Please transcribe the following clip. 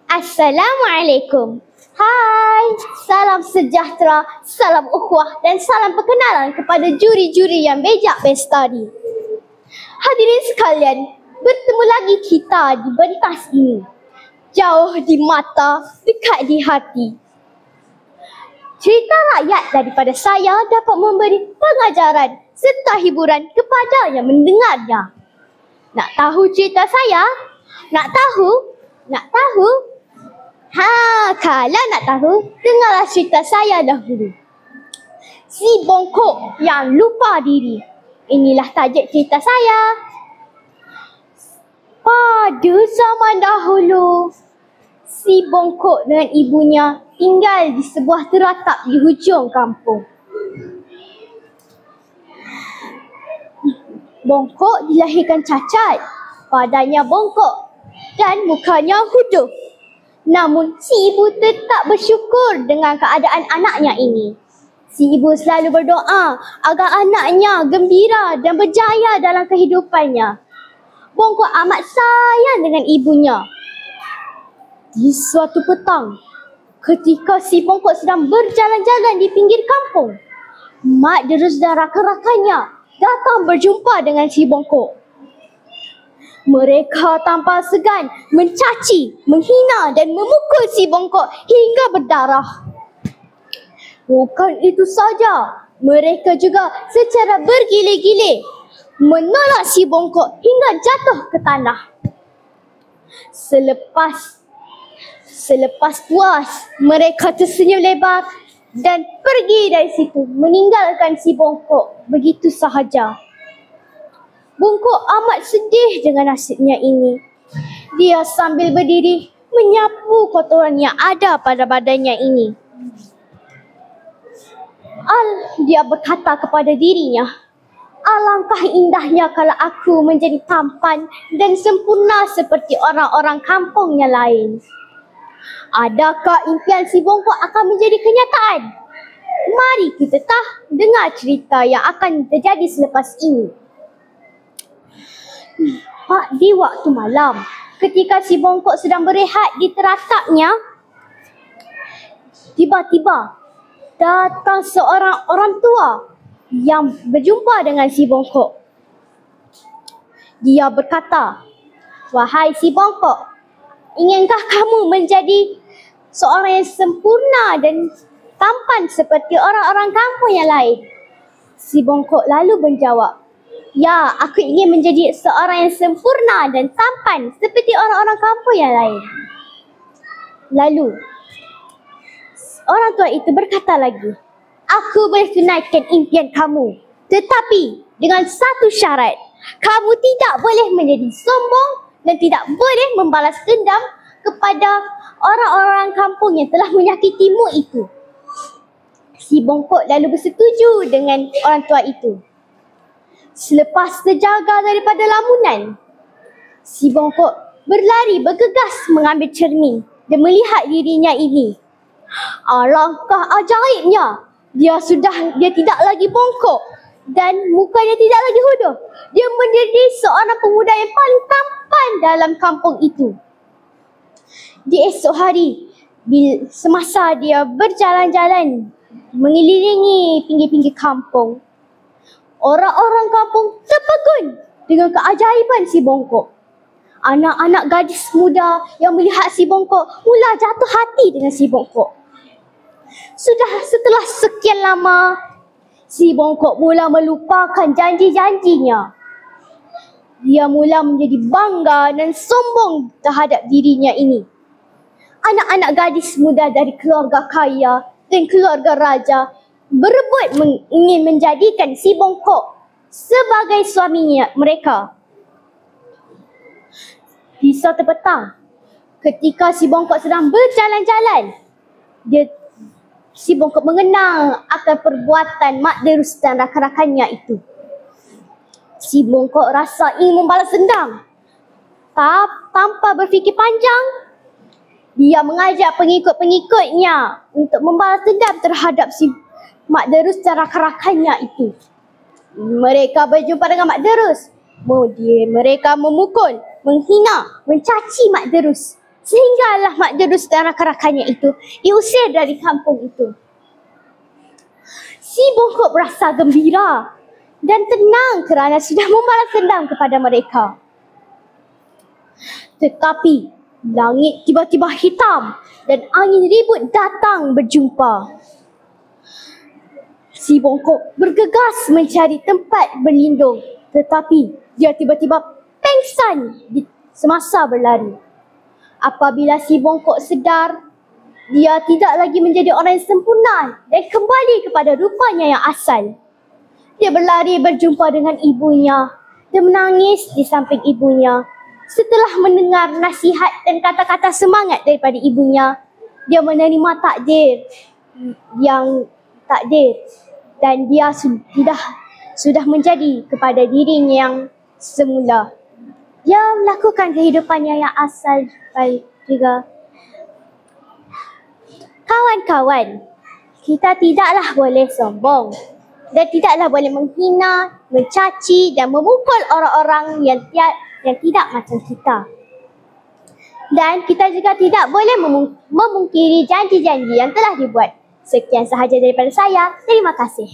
Assalamualaikum. Hai, salam sejahtera, salam ukhuwah dan salam perkenalan kepada juri-juri yang bijak bestari. Hadirin sekalian, bertemu lagi kita di pentas ini. Jauh di mata, dekat di hati. Cerita rakyat daripada saya dapat memberi pengajaran serta hiburan kepada yang mendengarnya. Nak tahu cerita saya? Nak tahu? Nak tahu? Kalau nak tahu, dengarlah cerita saya dahulu. Si bongkok yang lupa diri. Inilah tajuk cerita saya. Pada zaman dahulu, si bongkok dengan ibunya tinggal di sebuah teratap di hujung kampung. Bongkok dilahirkan cacat, badannya bongkok dan mukanya huduh. Namun si ibu tetap bersyukur dengan keadaan anaknya ini. Si ibu selalu berdoa agar anaknya gembira dan berjaya dalam kehidupannya. Bongkok amat sayang dengan ibunya. Di suatu petang, ketika si bongkok sedang berjalan-jalan di pinggir kampung, mak derus dan rakan-rakannya datang berjumpa dengan si bongkok. Mereka tanpa segan mencaci, menghina dan memukul si bongkok hingga berdarah. Bukan itu saja, mereka juga secara bergile-gile menolak si bongkok hingga jatuh ke tanah. Selepas puas, mereka tersenyum lebar dan pergi dari situ, meninggalkan si bongkok begitu sahaja. Bongkok amat sedih dengan nasibnya ini. Dia sambil berdiri menyapu kotoran yang ada pada badannya ini. Dia berkata kepada dirinya, alangkah indahnya kalau aku menjadi tampan dan sempurna seperti orang-orang kampung yang lain. Adakah impian si bongkok akan menjadi kenyataan? Mari kita dengar cerita yang akan terjadi selepas ini. Di waktu malam, ketika si bongkok sedang berehat di teratapnya, tiba-tiba datang seorang orang tua yang berjumpa dengan si bongkok. Dia berkata, wahai si bongkok, inginkah kamu menjadi seorang yang sempurna dan tampan seperti orang-orang kampung yang lain? Si bongkok lalu menjawab, ya, aku ingin menjadi seorang yang sempurna dan tampan seperti orang-orang kampung yang lain. Lalu, orang tua itu berkata lagi, aku boleh tunaikan impian kamu, tetapi dengan satu syarat. Kamu tidak boleh menjadi sombong dan tidak boleh membalas dendam kepada orang-orang kampung yang telah menyakitimu itu. Si bongkok lalu bersetuju dengan orang tua itu. Selepas terjaga daripada lamunan, si bongkok berlari bergegas mengambil cermin dan melihat dirinya ini. Alangkah ajaibnya, dia tidak lagi bongkok dan mukanya tidak lagi huduh. Dia menjadi seorang pemuda yang paling tampan dalam kampung itu. Di esok hari, semasa dia berjalan-jalan mengelilingi pinggir-pinggir kampung, orang-orang kampung terpegun dengan keajaiban si bongkok. Anak-anak gadis muda yang melihat si bongkok mula jatuh hati dengan si bongkok. Setelah sekian lama, si bongkok mula melupakan janji-janjinya. Dia mula menjadi bangga dan sombong terhadap dirinya ini. Anak-anak gadis muda dari keluarga kaya dan keluarga raja berebut ingin menjadikan si bongkok sebagai suaminya mereka. Di suatu petang, ketika si bongkok sedang berjalan-jalan, si bongkok mengenang akan perbuatan mak derus dan rakan-rakannya itu. Si bongkok rasa ingin membalas dendam. Tanpa berfikir panjang, dia mengajak pengikut-pengikutnya untuk membalas dendam terhadap si mak derus dan rakan-rakannya itu. Mereka berjumpa dengan mak derus. Mereka memukul menghina, mencaci Mak Terus. Sehinggalah Mak Terus dan rakan-rakannya itu diusir dari kampung itu. Si Bongkok berasa gembira dan tenang kerana sudah membalas dendam kepada mereka. Tetapi langit tiba-tiba hitam dan angin ribut datang berjumpa. Si Bongkok bergegas mencari tempat berlindung, tetapi dia tiba-tiba pengsan semasa berlari. Apabila si Bongkok sedar, dia tidak lagi menjadi orang yang sempurna dan kembali kepada rupanya yang asal. Dia berlari berjumpa dengan ibunya dan menangis di samping ibunya. Setelah mendengar nasihat dan kata-kata semangat daripada ibunya, dia menerima takdir dan dia sudah menjadi kepada dirinya yang semula. Dia melakukan kehidupannya yang asal juga. Kawan-kawan, kita tidaklah boleh sombong dan tidaklah boleh menghina, mencaci dan memukul orang-orang yang tidak macam kita. Dan kita juga tidak boleh memungkiri janji-janji yang telah dibuat. Sekian sahaja daripada saya. Terima kasih.